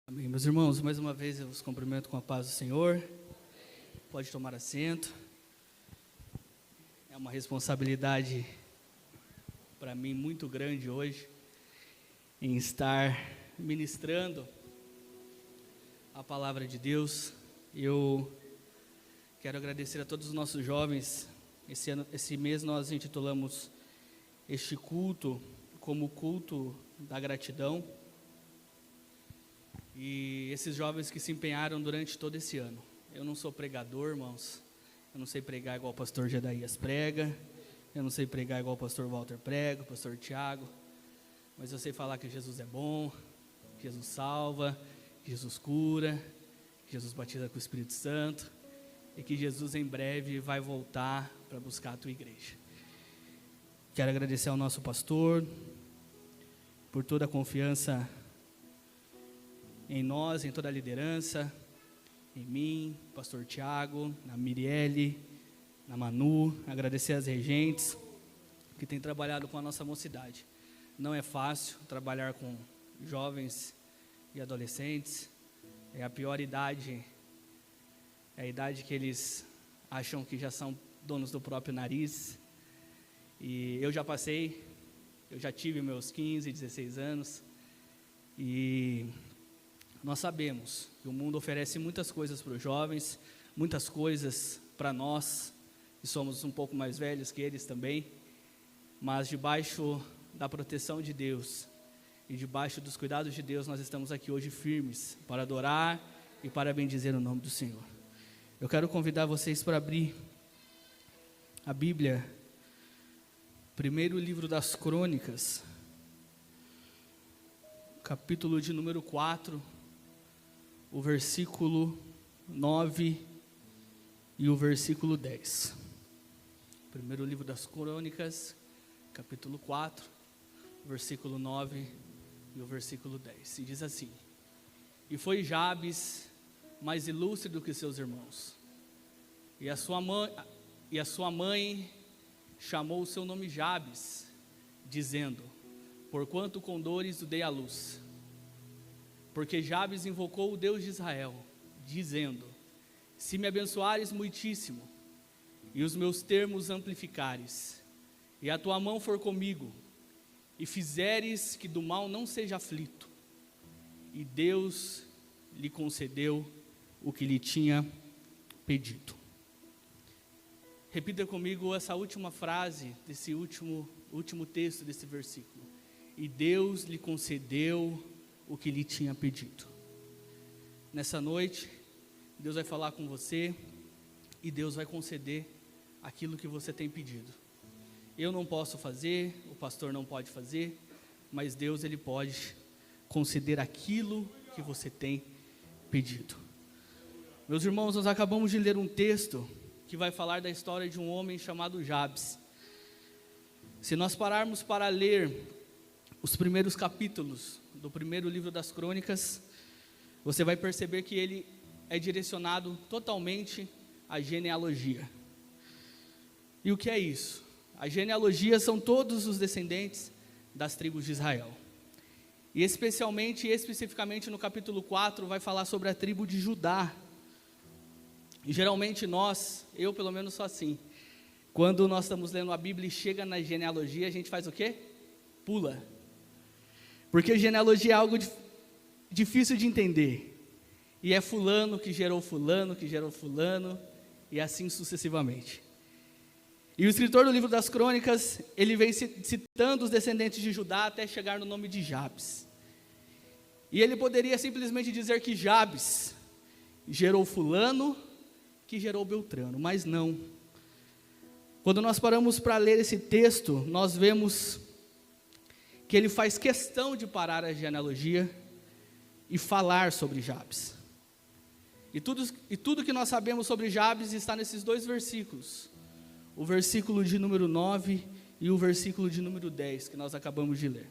Amém. Meus irmãos, mais uma vez eu os cumprimento com a paz do Senhor. Pode tomar assento. É uma responsabilidade para mim muito grande hoje em estar ministrando a palavra de Deus. Eu quero agradecer a todos os nossos jovens. Esse mês nós intitulamos este culto como culto da gratidão. E esses jovens que se empenharam durante todo esse ano. Eu não sou pregador, irmãos. Eu não sei pregar igual o pastor Jedaías prega. Eu não sei pregar igual o pastor Walter prega, o pastor Tiago. Mas eu sei falar que Jesus é bom, que Jesus salva, que Jesus cura, que Jesus batiza com o Espírito Santo. E que Jesus em breve vai voltar para buscar a tua igreja. Quero agradecer ao nosso pastor por toda a confiança em nós, em toda a liderança, em mim, pastor Tiago, na Mirielle, na Manu, agradecer às regentes que têm trabalhado com a nossa mocidade. Não é fácil trabalhar com jovens e adolescentes, é a pior idade, é a idade que eles acham que já são donos do próprio nariz, e eu já passei, eu já tive meus 15, 16 anos, e nós sabemos que o mundo oferece muitas coisas para os jovens, muitas coisas para nós, que somos um pouco mais velhos que eles também, mas debaixo da proteção de Deus e debaixo dos cuidados de Deus, nós estamos aqui hoje firmes para adorar e para bendizer o nome do Senhor. Eu quero convidar vocês para abrir a Bíblia, primeiro livro das Crônicas, capítulo de número 4, o versículo 9 e o versículo 10. Primeiro livro das Crônicas, capítulo 4, versículo 9 e o versículo 10. E diz assim: E foi Jabes mais ilustre do que seus irmãos, e a sua mãe chamou o seu nome Jabes, dizendo: Porquanto com dores o dei à luz. Porque Jabes invocou o Deus de Israel, dizendo: Se me abençoares muitíssimo, e os meus termos amplificares, e a tua mão for comigo, e fizeres que do mal não seja aflito. E Deus lhe concedeu o que lhe tinha pedido. Repita comigo essa última frase desse último texto desse versículo. E Deus lhe concedeu o que lhe tinha pedido. Nessa noite, Deus vai falar com você e Deus vai conceder aquilo que você tem pedido. Eu não posso fazer, o pastor não pode fazer, mas Deus, Ele pode conceder aquilo que você tem pedido. Meus irmãos, nós acabamos de ler um texto que vai falar da história de um homem chamado Jabes. Se nós pararmos para ler os primeiros capítulos do primeiro livro das Crônicas, você vai perceber que ele é direcionado totalmente à genealogia. E o que é isso? A genealogia são todos os descendentes das tribos de Israel. E especificamente no capítulo 4, vai falar sobre a tribo de Judá. E geralmente eu pelo menos sou assim, quando nós estamos lendo a Bíblia e chega na genealogia, a gente faz o quê? Pula. Porque genealogia é algo difícil de entender. E é fulano que gerou fulano, e assim sucessivamente. E o escritor do livro das Crônicas, ele vem citando os descendentes de Judá até chegar no nome de Jabes. E ele poderia simplesmente dizer que Jabes gerou fulano, que gerou Beltrano, mas não. Quando nós paramos para ler esse texto, nós vemos que ele faz questão de parar a genealogia e falar sobre Jabes. E tudo que nós sabemos sobre Jabes está nesses dois versículos. O versículo de número 9 e o versículo de número 10, que nós acabamos de ler.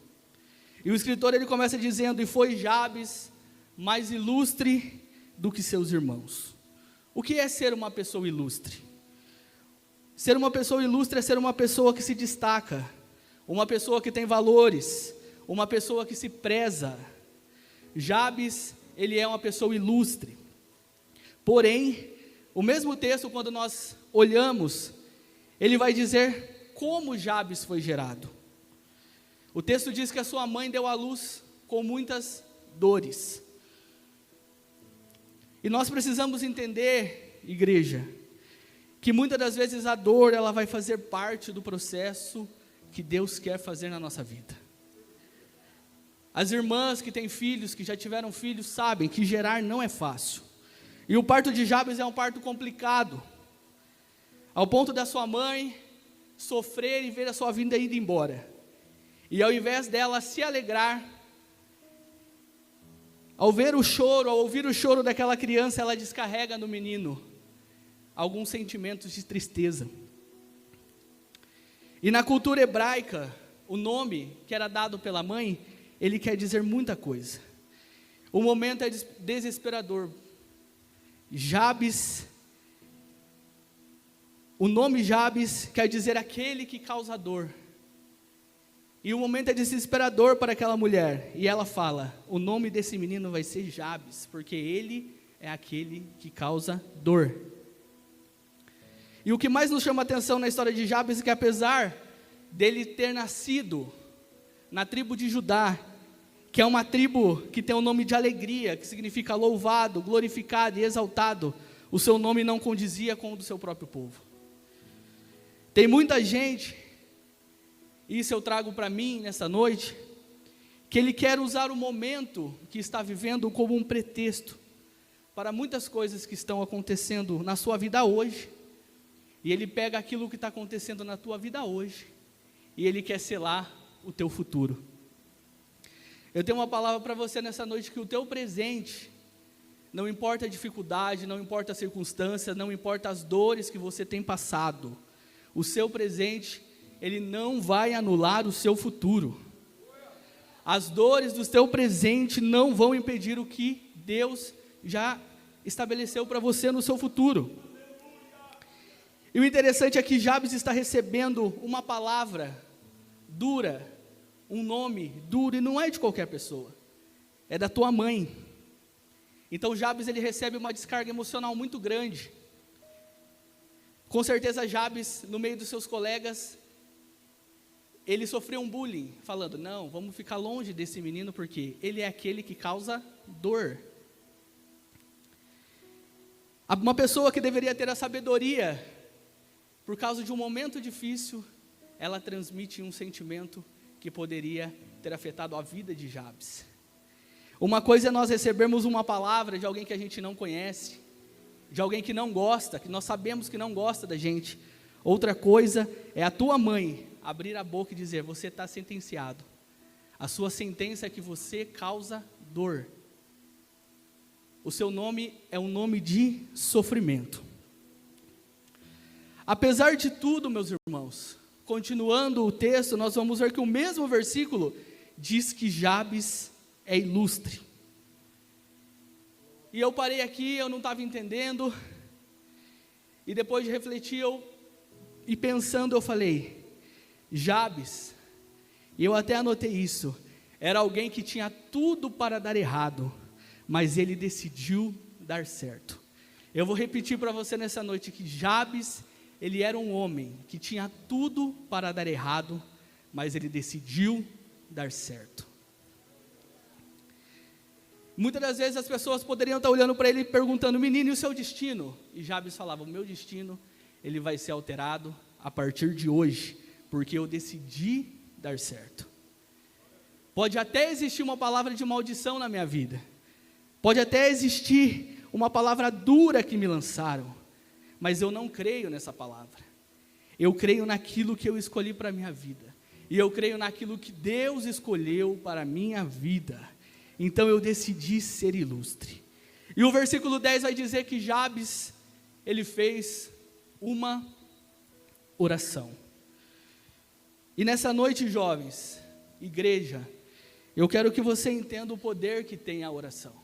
E o escritor, ele começa dizendo: E foi Jabes mais ilustre do que seus irmãos. O que é ser uma pessoa ilustre? Ser uma pessoa ilustre é ser uma pessoa que se destaca, uma pessoa que tem valores, uma pessoa que se preza. Jabes, ele é uma pessoa ilustre. Porém, o mesmo texto, quando nós olhamos, ele vai dizer como Jabes foi gerado. O texto diz que a sua mãe deu à luz com muitas dores. E nós precisamos entender, igreja, que muitas das vezes a dor, ela vai fazer parte do processo que Deus quer fazer na nossa vida. As irmãs que têm filhos, que já tiveram filhos, sabem que gerar não é fácil. E o parto de Jabes é um parto complicado, ao ponto da sua mãe sofrer e ver a sua vida indo embora. E ao invés dela se alegrar, ao ver o choro, ao ouvir o choro daquela criança, ela descarrega no menino alguns sentimentos de tristeza. E na cultura hebraica, o nome que era dado pela mãe, ele quer dizer muita coisa. O momento é desesperador. Jabes, o nome Jabes quer dizer aquele que causa dor. E o momento é desesperador para aquela mulher. E ela fala, o nome desse menino vai ser Jabes, porque ele é aquele que causa dor. E o que mais nos chama a atenção na história de Jabes é que, apesar dele ter nascido na tribo de Judá, que é uma tribo que tem um nome de alegria, que significa louvado, glorificado e exaltado, o seu nome não condizia com o do seu próprio povo. Tem muita gente, isso eu trago para mim nessa noite, que ele quer usar o momento que está vivendo como um pretexto para muitas coisas que estão acontecendo na sua vida hoje, e ele pega aquilo que está acontecendo na tua vida hoje, e ele quer selar o teu futuro. Eu tenho uma palavra para você nessa noite, que o teu presente, não importa a dificuldade, não importa a circunstância, não importa as dores que você tem passado, o seu presente, ele não vai anular o seu futuro. As dores do teu presente não vão impedir o que Deus já estabeleceu para você no seu futuro. E o interessante é que Jabes está recebendo uma palavra dura, um nome duro, e não é de qualquer pessoa, é da tua mãe. Então Jabes, ele recebe uma descarga emocional muito grande. Com certeza Jabes, no meio dos seus colegas, ele sofreu um bullying, falando, não, vamos ficar longe desse menino, porque ele é aquele que causa dor. Uma pessoa que deveria ter a sabedoria, por causa de um momento difícil, ela transmite um sentimento que poderia ter afetado a vida de Jabes. Uma coisa é nós recebermos uma palavra de alguém que a gente não conhece, de alguém que não gosta, que nós sabemos que não gosta da gente. Outra coisa é a tua mãe abrir a boca e dizer, você está sentenciado. A sua sentença é que você causa dor. O seu nome é um nome de sofrimento. Apesar de tudo, meus irmãos, continuando o texto, nós vamos ver que o mesmo versículo diz que Jabes é ilustre. E eu parei aqui, eu não estava entendendo, e depois de refletir e pensando, eu falei, Jabes, e eu até anotei isso, era alguém que tinha tudo para dar errado, mas ele decidiu dar certo. Eu vou repetir para você nessa noite que Jabes, ele era um homem que tinha tudo para dar errado, mas ele decidiu dar certo. Muitas das vezes as pessoas poderiam estar olhando para ele e perguntando, menino, e o seu destino? E Jabes falava, o meu destino, ele vai ser alterado a partir de hoje, porque eu decidi dar certo. Pode até existir uma palavra de maldição na minha vida, pode até existir uma palavra dura que me lançaram, mas eu não creio nessa palavra. Eu creio naquilo que eu escolhi para a minha vida, e eu creio naquilo que Deus escolheu para a minha vida. Então eu decidi ser ilustre. E o versículo 10 vai dizer que Jabes, ele fez uma oração. E nessa noite, jovens, igreja, eu quero que você entenda o poder que tem a oração.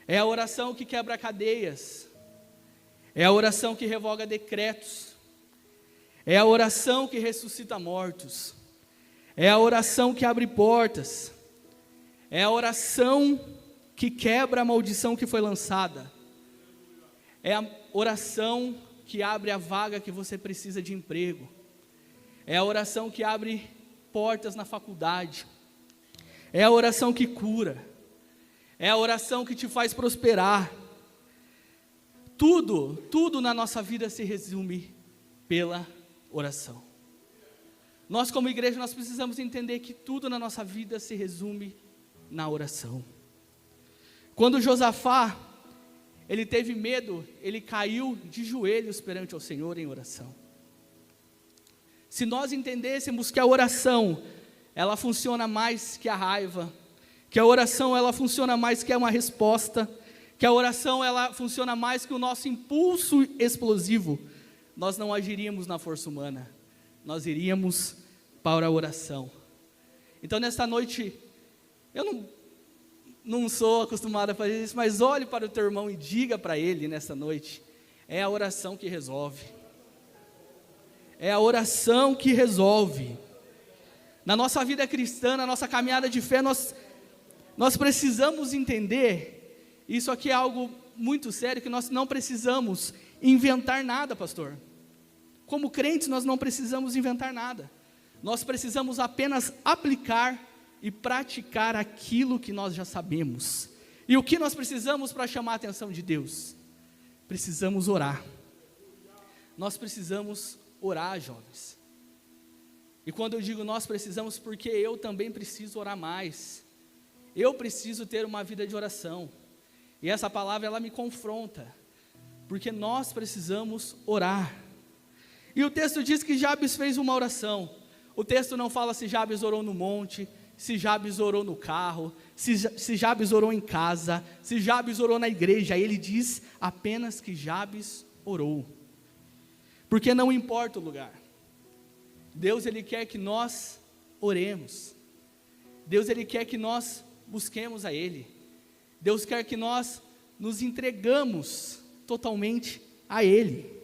É a oração que quebra cadeias, é a oração que revoga decretos, é a oração que ressuscita mortos, é a oração que abre portas, é a oração que quebra a maldição que foi lançada. É a oração que abre a vaga que você precisa de emprego. É a oração que abre portas na faculdade. É a oração que cura. É a oração que te faz prosperar. Tudo na nossa vida se resume pela oração. Nós como igreja, nós precisamos entender que tudo na nossa vida se resume na oração. Quando Josafá, ele teve medo, ele caiu de joelhos perante o Senhor em oração. Se nós entendêssemos que a oração, ela funciona mais que a raiva, que a oração, ela funciona mais que uma resposta, que a oração, ela funciona mais que o nosso impulso explosivo, nós não agiríamos na força humana, nós iríamos para a oração. Então nesta noite, eu não sou acostumado a fazer isso, mas olhe para o teu irmão e diga para ele nesta noite, é a oração que resolve. É a oração que resolve. Na nossa vida cristã, na nossa caminhada de fé, nós precisamos entender, isso aqui é algo muito sério, que nós não precisamos inventar nada, pastor. Como crentes, nós não precisamos inventar nada. Nós precisamos apenas aplicar e praticar aquilo que nós já sabemos. E o que nós precisamos para chamar a atenção de Deus? Precisamos orar. Nós precisamos orar, jovens. E quando eu digo nós precisamos, porque eu também preciso orar mais. Eu preciso ter uma vida de oração. E essa palavra, ela me confronta, porque nós precisamos orar. E o texto diz que Jabes fez uma oração. O texto não fala se Jabes orou no monte, se Jabes orou no carro, se Jabes orou em casa, se Jabes orou na igreja. Ele diz apenas que Jabes orou. Porque não importa o lugar. Deus, Ele quer que nós oremos. Deus, Ele quer que nós busquemos a Ele. Deus quer que nós nos entregamos totalmente a Ele.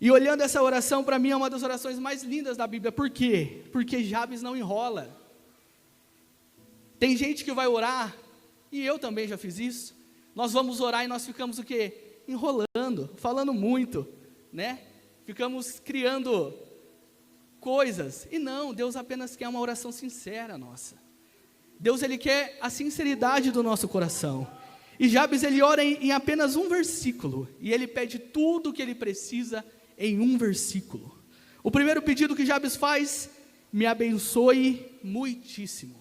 E olhando essa oração, para mim é uma das orações mais lindas da Bíblia. Por quê? Porque Jabes não enrola. Tem gente que vai orar, e eu também já fiz isso. Nós vamos orar e nós ficamos o quê? Enrolando, falando muito, né? Ficamos criando coisas. E não, Deus apenas quer uma oração sincera nossa. Deus, Ele quer a sinceridade do nosso coração. E Jabes, ele ora em apenas um versículo. E ele pede tudo o que ele precisa em um versículo. O primeiro pedido que Jabes faz: me abençoe muitíssimo.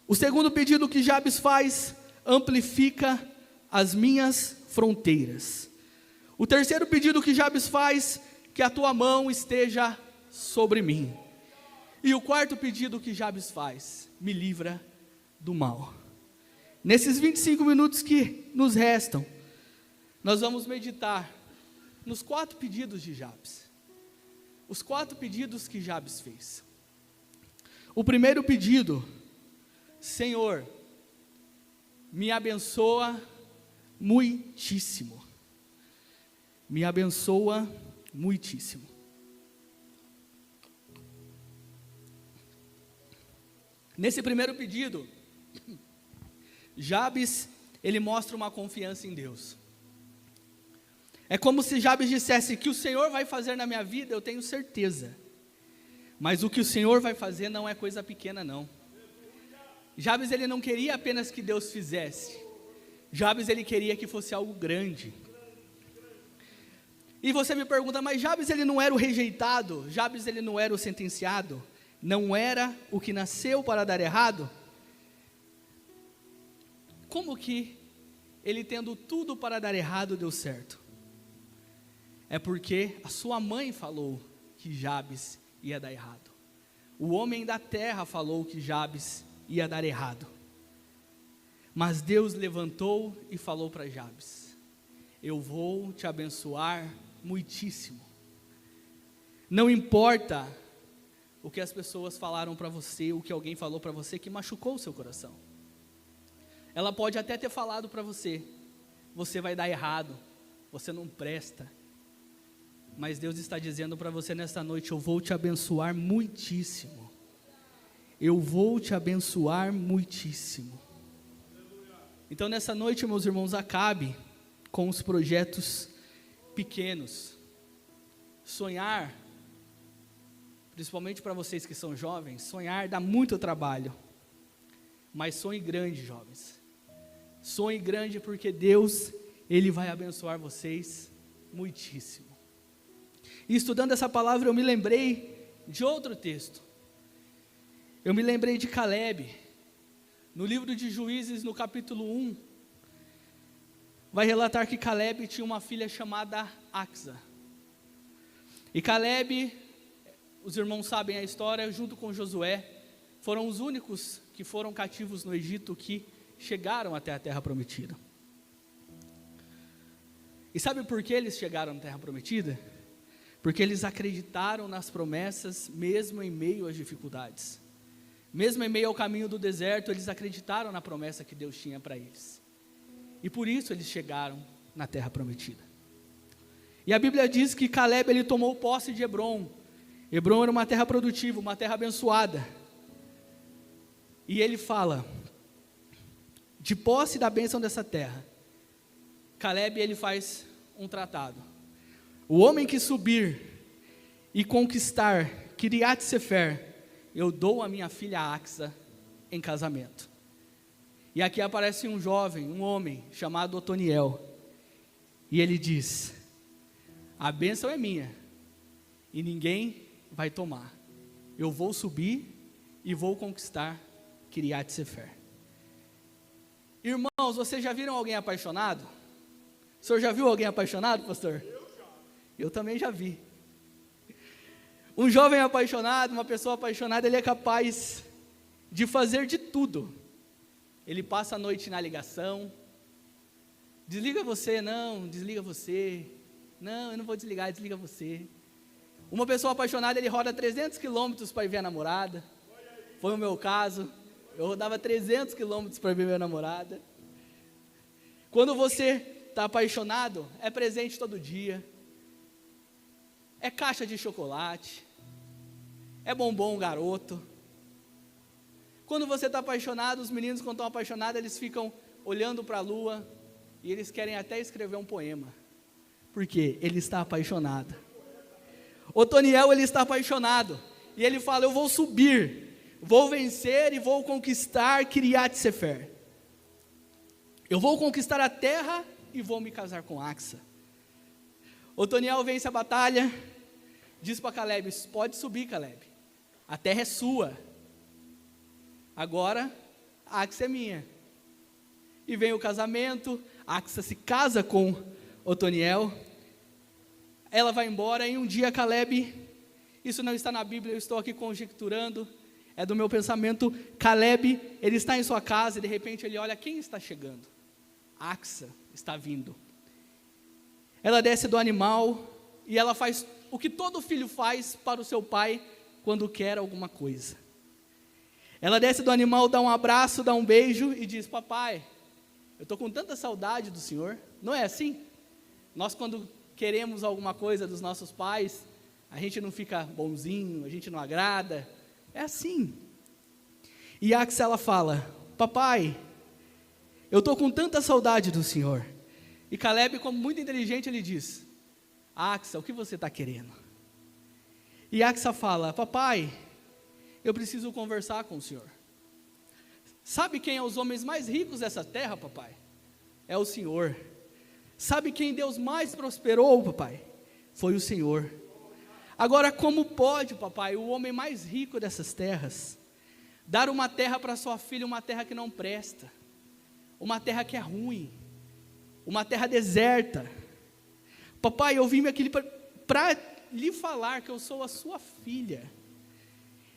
O segundo pedido que Jabes faz: amplifica as minhas fronteiras. O terceiro pedido que Jabes faz: que a tua mão esteja sobre mim. E o quarto pedido que Jabes faz: me livra do mal. Nesses 25 minutos que nos restam, nós vamos meditar nos 4 pedidos de Jabes. Os 4 pedidos que Jabes fez. O primeiro pedido: Senhor, me abençoa muitíssimo. Me abençoa muitíssimo. Nesse primeiro pedido, Jabes, ele mostra uma confiança em Deus. É como se Jabes dissesse: que o Senhor vai fazer na minha vida, eu tenho certeza. Mas o que o Senhor vai fazer não é coisa pequena, não. Jabes, ele não queria apenas que Deus fizesse. Jabes, ele queria que fosse algo grande. E você me pergunta: mas Jabes, ele não era o rejeitado? Jabes, ele não era o sentenciado? Não era o que nasceu para dar errado? Como que ele, tendo tudo para dar errado, deu certo? É porque a sua mãe falou que Jabes ia dar errado. O homem da terra falou que Jabes ia dar errado. Mas Deus levantou e falou para Jabes: eu vou te abençoar muitíssimo. Não importa o que as pessoas falaram para você, o que alguém falou para você que machucou o seu coração. Ela pode até ter falado para você: você vai dar errado, você não presta. Mas Deus está dizendo para você nesta noite: eu vou te abençoar muitíssimo. eu vou te abençoar muitíssimo. Então nessa noite, meus irmãos, acabe com os projetos pequenos. Sonhar, principalmente para vocês que são jovens, sonhar dá muito trabalho. Mas sonhe grande, jovens. Sonhe grande, porque Deus, Ele vai abençoar vocês muitíssimo. E estudando essa palavra, eu me lembrei de outro texto. Eu me lembrei de Caleb. No livro de Juízes, no capítulo 1, vai relatar que Caleb tinha uma filha chamada Axa. E Caleb, os irmãos sabem a história, junto com Josué, foram os únicos que foram cativos no Egito que chegaram até a terra prometida. E sabe por que eles chegaram na terra prometida? Porque eles acreditaram nas promessas, mesmo em meio às dificuldades. Mesmo em meio ao caminho do deserto, eles acreditaram na promessa que Deus tinha para eles. E por isso eles chegaram na terra prometida. E a Bíblia diz que Caleb, ele tomou posse de Hebrom. Hebrom era uma terra produtiva, uma terra abençoada. E ele fala, de posse da bênção dessa terra, Caleb, ele faz um tratado. O homem que subir e conquistar Kiriat Sefer, eu dou a minha filha Axa em casamento. E aqui aparece um jovem, um homem, chamado Otoniel. E ele diz, a bênção é minha, e ninguém vai tomar. Eu vou subir e vou conquistar Kiriat Sefer. Irmãos, vocês já viram alguém apaixonado? O senhor já viu alguém apaixonado, pastor? Eu também já vi. Um jovem apaixonado, uma pessoa apaixonada, ele é capaz de fazer de tudo. Ele passa a noite na ligação. Desliga você, não, desliga você. Não, eu não vou desligar, desliga você. Uma pessoa apaixonada, ele roda 300 quilômetros para ir ver a namorada. Foi o meu caso. Eu rodava 300 quilômetros para ver minha namorada. Quando você está apaixonado, é presente todo dia. É caixa de chocolate, é bombom garoto. Quando você está apaixonado, os meninos quando estão apaixonados, eles ficam olhando para a lua, e eles querem até escrever um poema, porque ele está apaixonado. Otoniel, ele está apaixonado, e ele fala, eu vou subir, vou vencer e vou conquistar Kiriat Sefer. Eu vou conquistar a terra e vou me casar com Axa. Otoniel vence a batalha, diz para Caleb, pode subir, Caleb, a terra é sua, agora a Axa é minha. E vem o casamento, Axa se casa com Otoniel, ela vai embora, e um dia Caleb, isso não está na Bíblia, eu estou aqui conjecturando, é do meu pensamento, Caleb, ele está em sua casa, e de repente ele olha, quem está chegando? Axa está vindo. Ela desce do animal e ela faz o que todo filho faz para o seu pai quando quer alguma coisa. Ela desce do animal, dá um abraço, dá um beijo e diz, papai, eu estou com tanta saudade do senhor. Não é assim? Nós quando queremos alguma coisa dos nossos pais, a gente não fica bonzinho, a gente não agrada. É assim. E Axa, ela fala, papai, eu estou com tanta saudade do senhor. E Caleb, como muito inteligente, ele diz, Axa, o que você está querendo? E Axa fala, papai, eu preciso conversar com o senhor. Sabe quem é os homens mais ricos dessa terra, papai? É o senhor. Sabe quem Deus mais prosperou, papai? Foi o senhor. Agora, como pode, papai, o homem mais rico dessas terras, dar uma terra para sua filha, uma terra que não presta, uma terra que é ruim, uma terra deserta? Papai, eu vim aqui para lhe falar que eu sou a sua filha,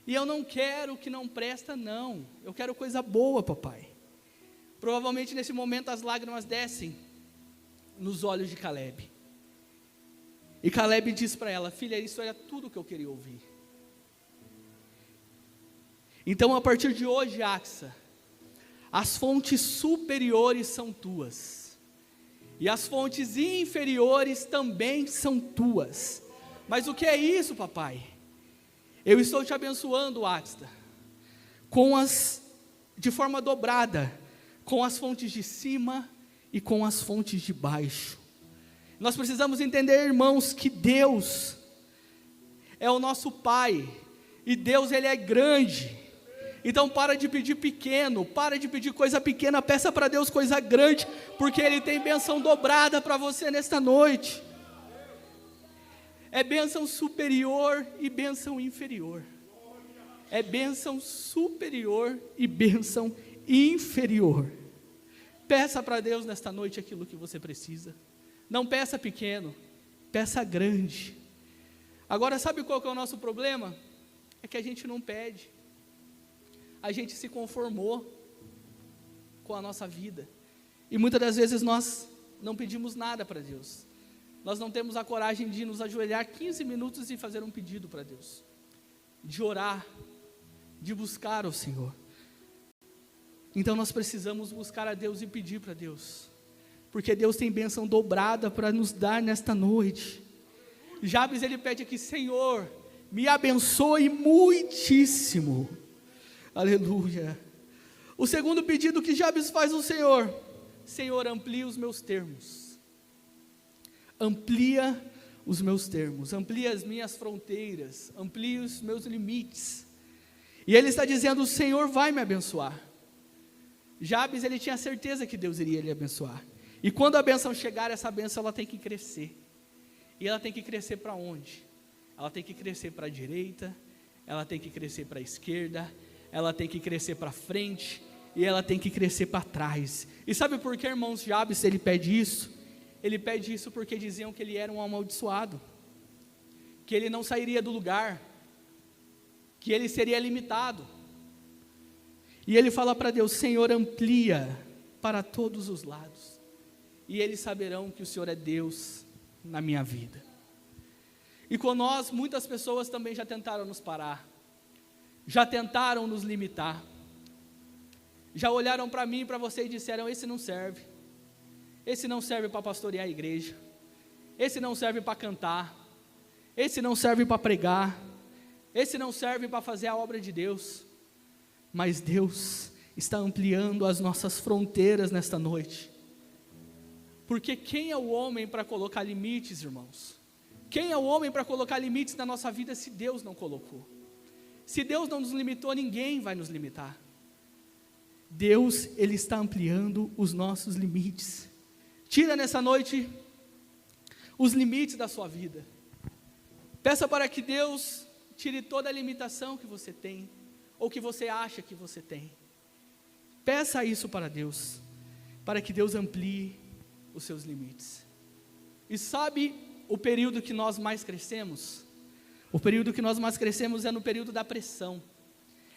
e eu não quero o que não presta, não, eu quero coisa boa, papai. Provavelmente nesse momento as lágrimas descem nos olhos de Caleb, e Caleb diz para ela, filha, isso era tudo que eu queria ouvir. Então a partir de hoje, Axa, as fontes superiores são tuas, e as fontes inferiores também são tuas. Mas o que é isso, papai? Eu estou te abençoando, Axa, de forma dobrada, com as fontes de cima e com as fontes de baixo. Nós precisamos entender, irmãos, que Deus é o nosso Pai, e Deus, Ele é grande. Então para de pedir pequeno, para de pedir coisa pequena, peça para Deus coisa grande, porque Ele tem bênção dobrada para você nesta noite. É bênção superior e bênção inferior. É bênção superior e bênção inferior. Peça para Deus nesta noite aquilo que você precisa. Não peça pequeno, peça grande. Agora, sabe qual que é o nosso problema? É que a gente não pede. A gente se conformou com a nossa vida. E muitas das vezes nós não pedimos nada para Deus. Nós não temos a coragem de nos ajoelhar 15 minutos e fazer um pedido para Deus. De orar, de buscar o Senhor. Então nós precisamos buscar a Deus e pedir para Deus. Porque Deus tem bênção dobrada para nos dar nesta noite. Jabes, ele pede aqui: Senhor, me abençoe muitíssimo. Aleluia. O segundo pedido que Jabes faz ao Senhor: Senhor, amplia os meus termos. Amplia os meus termos, amplia as minhas fronteiras, amplia os meus limites. E ele está dizendo: o Senhor vai me abençoar. Jabes, ele tinha certeza que Deus iria lhe abençoar. E quando a bênção chegar, essa bênção ela tem que crescer. E ela tem que crescer para onde? Ela tem que crescer para a direita, ela tem que crescer para a esquerda, ela tem que crescer para frente, e ela tem que crescer para trás. E sabe por que, irmãos, Jabes, ele pede isso? Ele pede isso porque diziam que ele era um amaldiçoado, que ele não sairia do lugar, que ele seria limitado. E ele fala para Deus: Senhor, amplia para todos os lados, e eles saberão que o Senhor é Deus na minha vida. E com nós, muitas pessoas também já tentaram nos parar, já tentaram nos limitar, já olharam para mim e para você e disseram: esse não serve para pastorear a igreja, esse não serve para cantar, esse não serve para pregar, esse não serve para fazer a obra de Deus. Mas Deus está ampliando as nossas fronteiras nesta noite. Porque quem é o homem para colocar limites, irmãos? Quem é o homem para colocar limites na nossa vida se Deus não colocou? Se Deus não nos limitou, ninguém vai nos limitar. Deus, Ele está ampliando os nossos limites. Tira nessa noite os limites da sua vida. Peça para que Deus tire toda a limitação que você tem, ou que você acha que você tem. Peça isso para Deus, para que Deus amplie os seus limites. E sabe o período que nós mais crescemos? O período que nós mais crescemos é no período da pressão,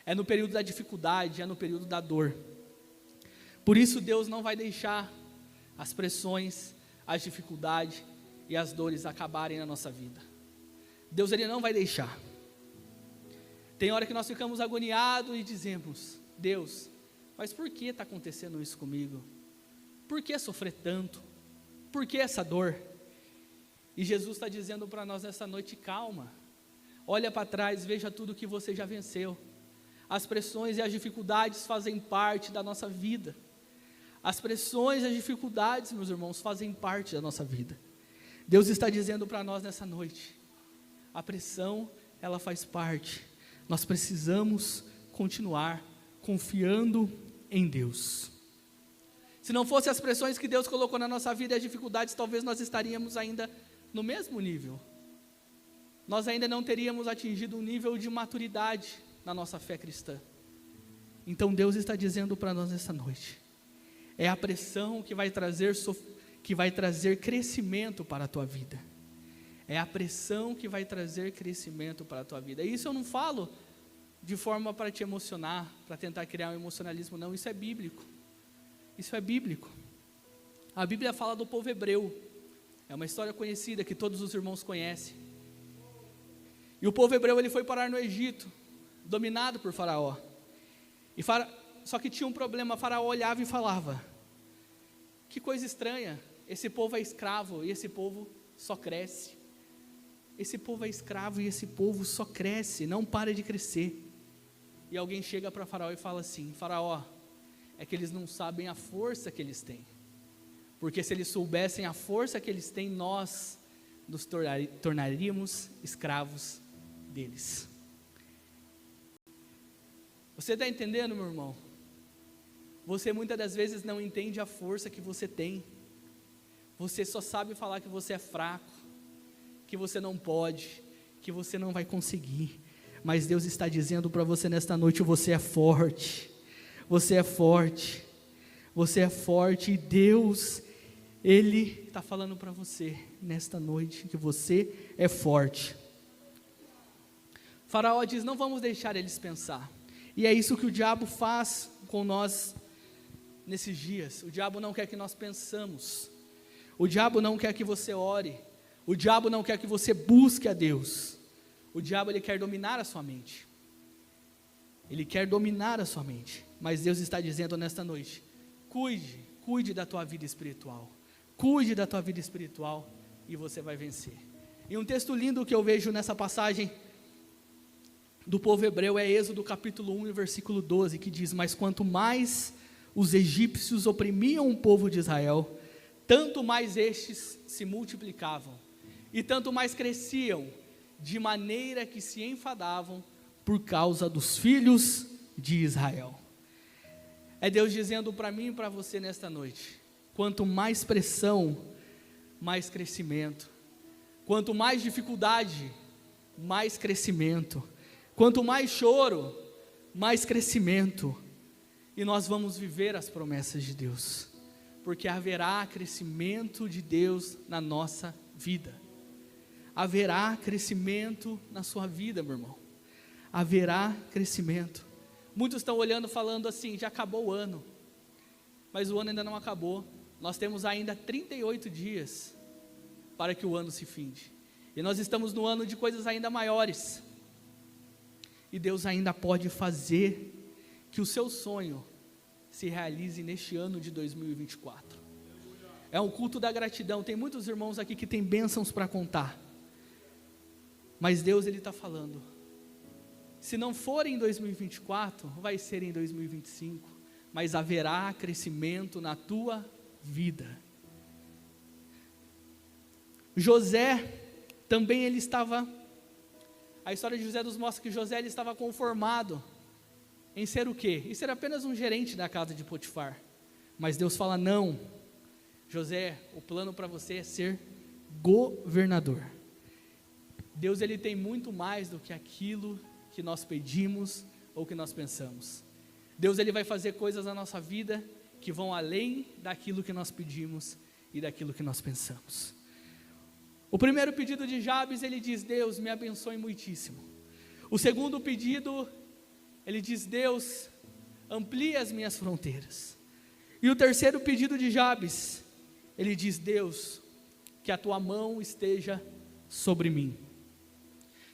é no período da dificuldade, é no período da dor. Por isso Deus não vai deixar as pressões, as dificuldades e as dores acabarem na nossa vida. Deus, Ele não vai deixar. Tem hora que nós ficamos agoniados e dizemos: Deus, mas por que está acontecendo isso comigo? Por que sofrer tanto? Por que essa dor? E Jesus está dizendo para nós nessa noite: calma, olha para trás, veja tudo que você já venceu. As pressões e as dificuldades fazem parte da nossa vida. As pressões e as dificuldades, meus irmãos, fazem parte da nossa vida. Deus está dizendo para nós nessa noite: a pressão, ela faz parte. Nós precisamos continuar confiando em Deus. Se não fossem as pressões que Deus colocou na nossa vida e as dificuldades, talvez nós estaríamos ainda no mesmo nível. Nós ainda não teríamos atingido um nível de maturidade na nossa fé cristã. Então Deus está dizendo para nós nessa noite: é a pressão que vai trazer crescimento para a tua vida. É a pressão que vai trazer crescimento para a tua vida. E isso eu não falo de forma para te emocionar, para tentar criar um emocionalismo, não. Isso é bíblico. Isso é bíblico. A Bíblia fala do povo hebreu. É uma história conhecida que todos os irmãos conhecem. E o povo hebreu, ele foi parar no Egito, dominado por Faraó. Só que tinha um problema: Faraó olhava e falava: que coisa estranha, esse povo é escravo e esse povo só cresce. Esse povo é escravo e esse povo só cresce, não para de crescer. e alguém chega para Faraó e fala assim: Faraó, é que eles não sabem a força que eles têm, porque se eles soubessem a força que eles têm, nós nos tornaríamos escravos deles. Você está entendendo, meu irmão? Você muitas das vezes não entende a força que você tem. Você só sabe falar que você é fraco, que você não pode, que você não vai conseguir. Mas Deus está dizendo para você nesta noite: você é forte, você é forte, você é forte. E Deus, Ele está falando para você nesta noite que você é forte. Faraó diz: não vamos deixar eles pensar. E é isso que o diabo faz com nós nesses dias. O diabo não quer que nós pensamos. O diabo não quer que você ore. O diabo não quer que você busque a Deus. O diabo, ele quer dominar a sua mente. Ele quer dominar a sua mente. Mas Deus está dizendo nesta noite: cuide da tua vida espiritual. Cuide da tua vida espiritual e você vai vencer. E um texto lindo que eu vejo nessa passagem do povo hebreu é Êxodo capítulo 1, versículo 12, que diz: mas quanto mais os egípcios oprimiam o povo de Israel, tanto mais estes se multiplicavam, e tanto mais cresciam, de maneira que se enfadavam por causa dos filhos de Israel. É Deus dizendo para mim e para você nesta noite: quanto mais pressão, mais crescimento. Quanto mais dificuldade, mais crescimento. Quanto mais choro, mais crescimento. E nós vamos viver as promessas de Deus, porque haverá crescimento de Deus na nossa vida. Haverá crescimento na sua vida, meu irmão. Haverá crescimento. Muitos estão olhando, falando assim: já acabou o ano. Mas o ano ainda não acabou. Nós temos ainda 38 dias para que o ano se finde. E nós estamos no ano de coisas ainda maiores. E Deus ainda pode fazer que o seu sonho se realize neste ano de 2024. É um culto da gratidão. Tem muitos irmãos aqui que têm bênçãos para contar. Mas Deus, Ele está falando: se não for em 2024, vai ser em 2025. Mas haverá crescimento na tua vida. José, também ele estava... A história de José nos mostra que José, ele estava conformado em ser o quê? Em ser apenas um gerente da casa de Potifar. Mas Deus fala: não, José, o plano para você é ser governador. Deus, ele tem muito mais do que aquilo que nós pedimos ou que nós pensamos. Deus, ele vai fazer coisas na nossa vida que vão além daquilo que nós pedimos e daquilo que nós pensamos. O primeiro pedido de Jabes, ele diz: Deus, me abençoe muitíssimo. O segundo pedido, ele diz: Deus, amplie as minhas fronteiras. E o terceiro pedido de Jabes, ele diz: Deus, que a tua mão esteja sobre mim.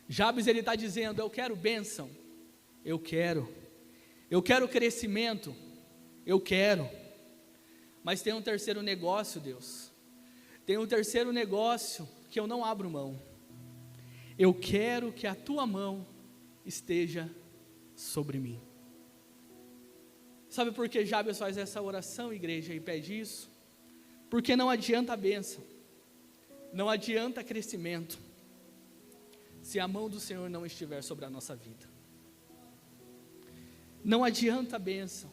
Jabes, ele está dizendo: eu quero bênção, eu quero crescimento, eu quero, mas tem um terceiro negócio, Deus, tem um terceiro negócio que eu não abro mão. Eu quero que a tua mão esteja sobre mim. Sabe por que Jabes faz essa oração, igreja, e pede isso? Porque não adianta a bênção, não adianta crescimento, se a mão do Senhor não estiver sobre a nossa vida. Não adianta a bênção,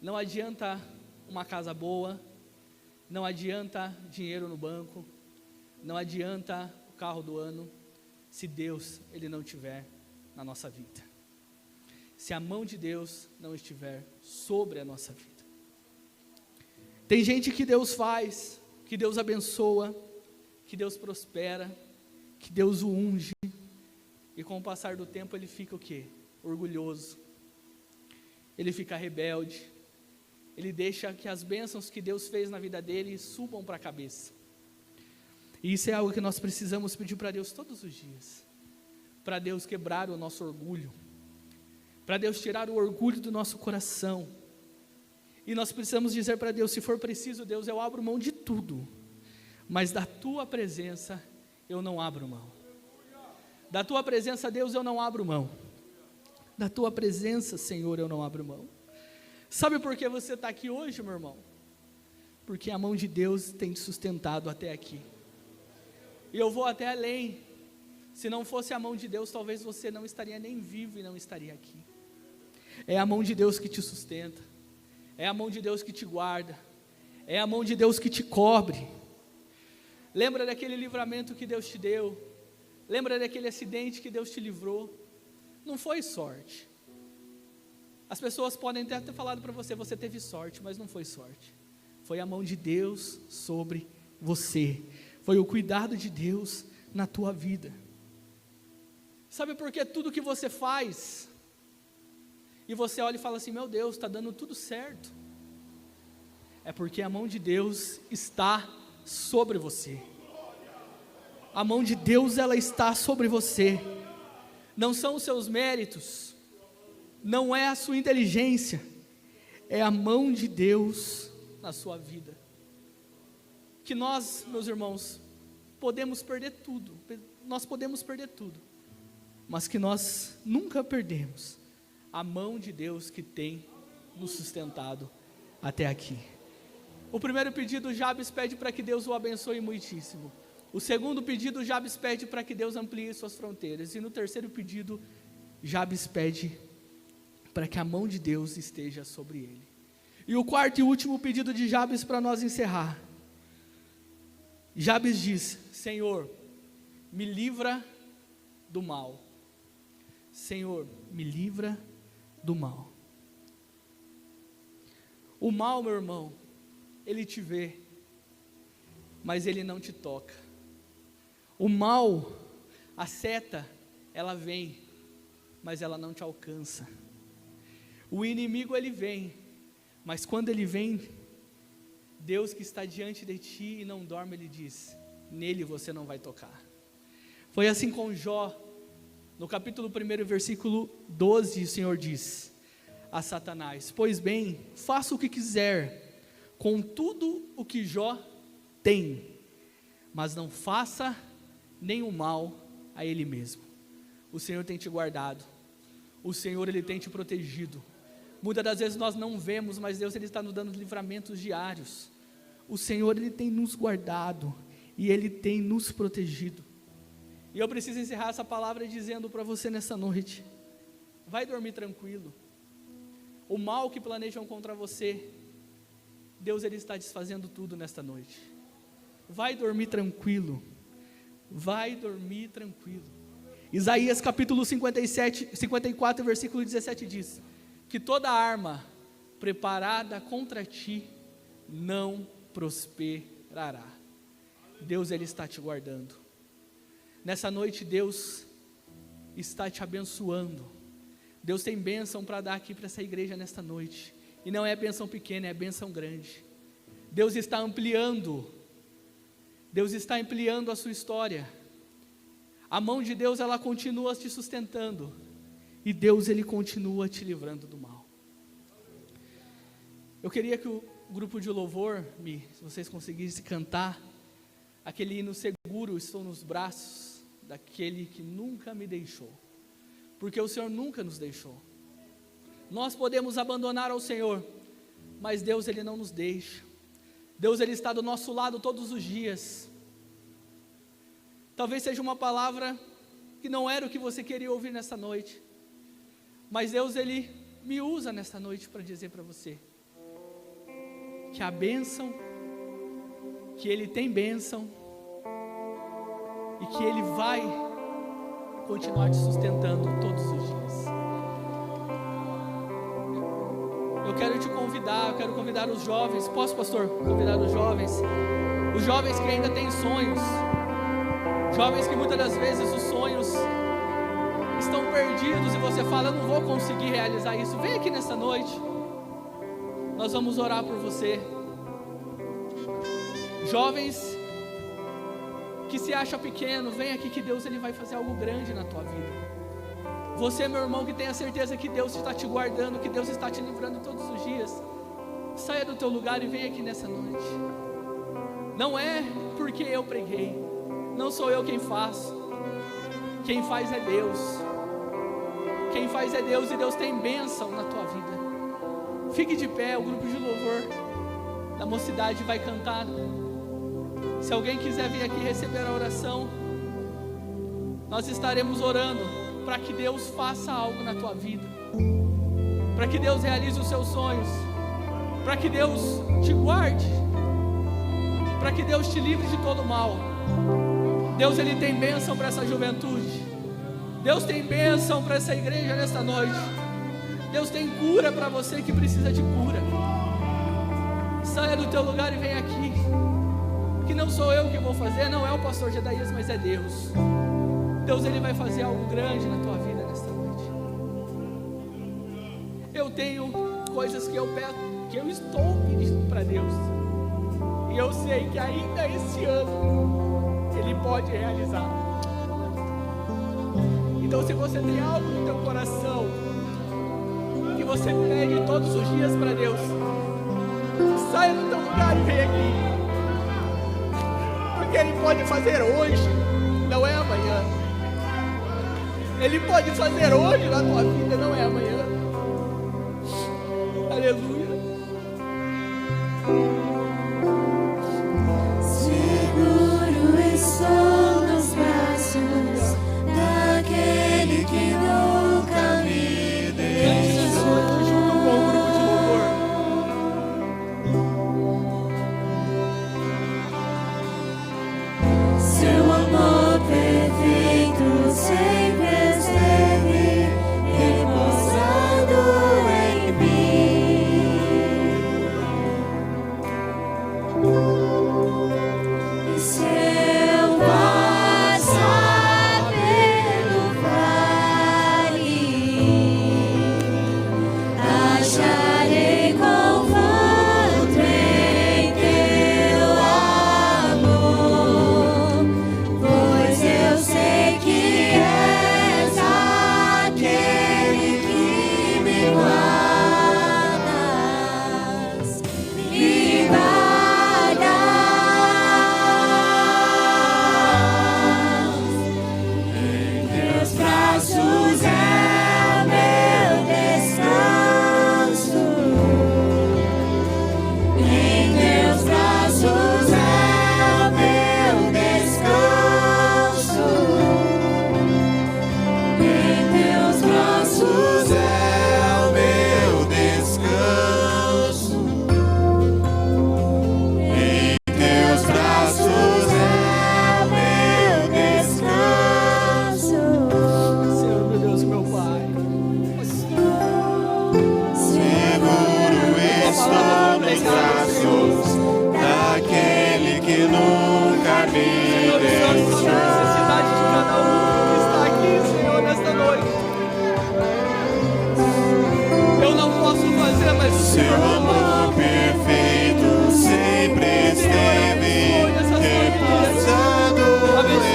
não adianta uma casa boa, não adianta dinheiro no banco, não adianta o carro do ano, se Deus, ele não estiver na nossa vida. Se a mão de Deus não estiver sobre a nossa vida. Tem gente que Deus faz, que Deus abençoa, que Deus prospera, que Deus o unge, e com o passar do tempo ele fica o quê? Orgulhoso, ele fica rebelde, ele deixa que as bênçãos que Deus fez na vida dele subam para a cabeça. E isso é algo que nós precisamos pedir para Deus todos os dias, para Deus quebrar o nosso orgulho, para Deus tirar o orgulho do nosso coração. E nós precisamos dizer para Deus: se for preciso, Deus, eu abro mão de tudo, mas da tua presença eu não abro mão. Da tua presença, Deus, eu não abro mão. Da tua presença, Senhor, eu não abro mão. Sabe por que você está aqui hoje, meu irmão? Porque a mão de Deus tem te sustentado até aqui. E eu vou até além. Se não fosse a mão de Deus, talvez você não estaria nem vivo e não estaria aqui. É a mão de Deus que te sustenta. É a mão de Deus que te guarda. É a mão de Deus que te cobre. Lembra daquele livramento que Deus te deu? Lembra daquele acidente que Deus te livrou? Não foi sorte. As pessoas podem até ter falado para você, você teve sorte, mas não foi sorte. Foi a mão de Deus sobre você. Foi o cuidado de Deus na tua vida. Sabe por que tudo que você faz, e você olha e fala assim, meu Deus, está dando tudo certo? É porque a mão de Deus está sobre você. A mão de Deus, ela está sobre você. Não são os seus méritos, não é a sua inteligência, é a mão de Deus na sua vida. Que nós, meus irmãos, podemos perder tudo, nós podemos perder tudo, mas que nós nunca perdemos a mão de Deus que tem nos sustentado até aqui. O primeiro pedido, Jabes pede para que Deus o abençoe muitíssimo. O segundo pedido, Jabes pede para que Deus amplie suas fronteiras. E no terceiro pedido, Jabes pede para que a mão de Deus esteja sobre ele. E o quarto e último pedido de Jabes, para nós encerrar. Jabes diz, Senhor, me livra do mal. Senhor, me livra do mal. O mal, meu irmão, ele te vê, mas ele não te toca. O mal, a seta, ela vem, mas ela não te alcança. O inimigo, ele vem, mas quando ele vem, Deus que está diante de ti e não dorme, ele diz, nele você não vai tocar. Foi assim com Jó, no capítulo 1, versículo 12, o Senhor diz a Satanás, pois bem, faça o que quiser, com tudo o que Jó tem, mas não faça nenhum mal a ele mesmo. O Senhor tem te guardado, o Senhor, ele tem te protegido. Muitas das vezes nós não vemos, mas Deus, ele está nos dando livramentos diários. O Senhor, ele tem nos guardado e ele tem nos protegido. E eu preciso encerrar essa palavra dizendo para você nessa noite, vai dormir tranquilo. O mal que planejam contra você, Deus, ele está desfazendo tudo nesta noite. Vai dormir tranquilo. Vai dormir tranquilo. Isaías capítulo 54, versículo 17 diz, que toda arma preparada contra ti não prosperará. Deus, ele está te guardando. Nessa noite Deus está te abençoando. Deus tem bênção para dar aqui para essa igreja nesta noite. E não é bênção pequena, é bênção grande. Deus está ampliando. Deus está ampliando a sua história. A mão de Deus, ela continua te sustentando. E Deus, ele continua te livrando do mal. Eu queria que o grupo de louvor, se vocês conseguissem cantar aquele hino seguro, estou nos braços daquele que nunca me deixou. Porque o Senhor nunca nos deixou. Nós podemos abandonar ao Senhor, mas Deus, ele não nos deixa. Deus, ele está do nosso lado todos os dias. Talvez seja uma palavra que não era o que você queria ouvir nessa noite, mas Deus, ele me usa nessa noite para dizer para você que a bênção, que ele tem bênção e que ele vai continuar te sustentando todos os dias. Eu quero te convidar, eu quero convidar os jovens. Posso, pastor, convidar os jovens que ainda têm sonhos, jovens que muitas das vezes os sonhos estão perdidos e você fala, eu não vou conseguir realizar isso. Vem aqui nessa noite, nós vamos orar por você. Jovens que se acha pequeno, vem aqui que Deus, ele vai fazer algo grande na tua vida. Você, meu irmão, que tem a certeza que Deus está te guardando, que Deus está te livrando todos os dias, saia do teu lugar e vem aqui nessa noite. Não é porque eu preguei, não sou eu quem faço, quem faz é Deus. Quem faz é Deus, e Deus tem bênção na tua vida. Fique de pé, o grupo de louvor da mocidade vai cantar. Se alguém quiser vir aqui receber a oração, nós estaremos orando para que Deus faça algo na tua vida, para que Deus realize os seus sonhos, para que Deus te guarde, para que Deus te livre de todo mal. Deus, Ele tem bênção para essa juventude. Deus tem bênção para essa igreja nesta noite. Deus tem cura para você que precisa de cura. Saia do teu lugar e vem aqui, que não sou eu que vou fazer, não é o pastor Gedaías, mas é Deus. Deus, Ele vai fazer algo grande na tua vida nesta noite. Eu tenho coisas que eu peço, que eu estou pedindo para Deus, e eu sei que ainda esse ano Ele pode realizar. Então, se você tem algo no teu coração que você pede todos os dias para Deus, saia do teu lugar e vem aqui, porque Ele pode fazer hoje, não é amanhã. Ele pode fazer hoje na tua vida, não é amanhã. Aleluia. Seguro estou nos braços daquele que nunca me deixou. Junto com o grupo de louvor. Seu amor perfeito sempre esteve repousando em mim. E se eu passar pelo vale, acharei conforto em teu amor, pois eu sei que és aquele que me guardas, me guardas. Em teus braços é meu descanso. Em teus braços é meu descanso. Em teus braços é o meu descanso. Em teus braços é o meu descanso. Senhor, meu Deus, meu Pai, Seguro estou nos braços daquele que nunca me Senhor, o Senhor sabe a necessidade de cada um que está aqui, Senhor, nesta noite. Eu não posso fazer, mas o Seu Senhor amor perfeito sempre esteve repousando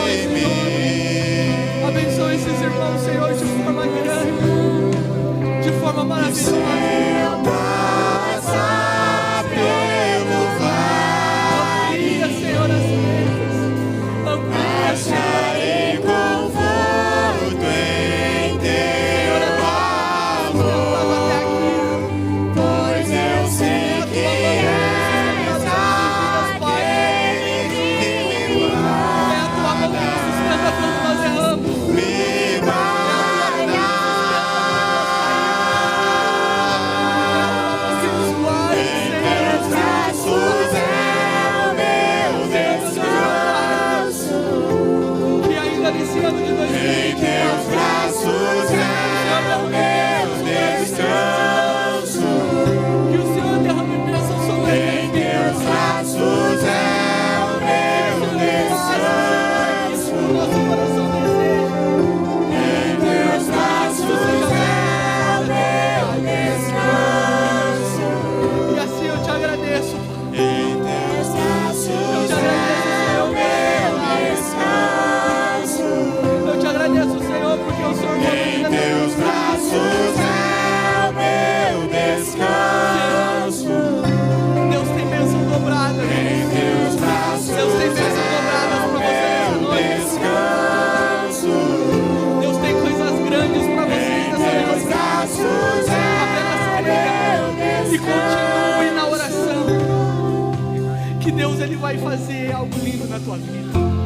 em mim. abençoe esses irmãos, Senhor, de forma grande, de forma Se maravilhosa. eu passar pelo vale, Amplia, Senhor, as vezes. Amplia, acharei conforto em teu amor, pois eu sei que és aquele que me é a tua mão que nos sustenta quando nós erramos. guarda. que Deus ele vai fazer algo lindo na tua vida.